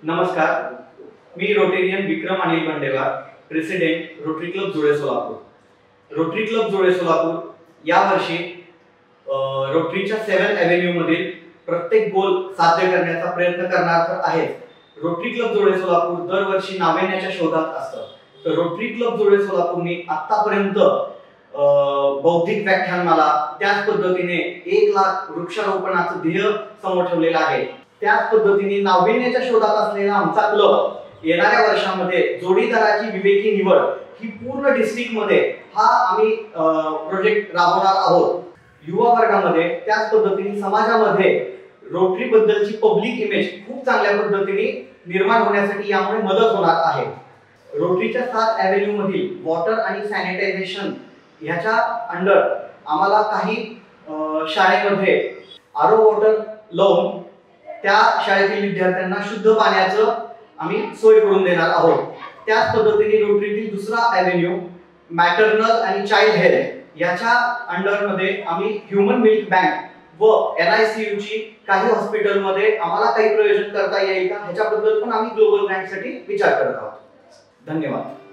नमस्कार, मी Rotarian Vikram Anil Bandewar, president Rotary club Jule Solapur. Rotary club Jule Solapur यावर्षी रोटरीच्या 7 एव्हेन्यू मधील प्रत्येक गोल साध्य करण्याचा प्रयत्न करणार आहे। रोटरी क्लब जुळे सोलापूर दरवर्षी नाविन्याच्या शोधात असतं। तर रोटरी क्लब जुळे सोलापूरने आतापर्यंत बौद्धिक व्याख्यानमाला, त्याच पद्धतीने 1 लाख वृक्षारोपणाचं ध्येय समोर ठेवलेलं आहे। त्याच पद्धतीने नाविन्याच्या शोधात असलेला आमचा क्लब येणाऱ्या वर्षामध्ये जोडीदाराची विवेकी निवड ही पूर्ण डिस्ट्रिक्ट मध्ये हा आम्ही प्रोजेक्ट राबवणार आहोत। युवा वर्गामध्ये त्याच पद्धतीने समाजामध्ये रोटरी बद्दलची पब्लिक इमेज खूप चांगल्या पद्धतीने निर्माण होण्यासाठी यामुळे मदत होणार आहे। रोटरीच्या 7 एव्हेन्यू मधील वॉटर आणि सॅनिटायझेशन ह्याच्या अंडर आम्हाला काही शाळेमध्ये आरो वॉटर लावून त्या शाळेतील विद्यार्थ्यांना शुद्ध पाण्याचं आम्ही सोय करून देणार आहोत। त्याच पद्धतीने रोटरीतील दुसरा एव्हेन्यू मॅटर्नल आणि चाइल्ड हेल्थ याच्या अंडर मध्ये आम्ही ह्यूमन मिल्क बँक व NICU ची काही हॉस्पिटलमध्ये आम्हाला काही प्रयोजन करता येईल का ह्याच्याबद्दल पण आम्ही ग्लोबल बँकसाठी विचार करत आहोत। धन्यवाद।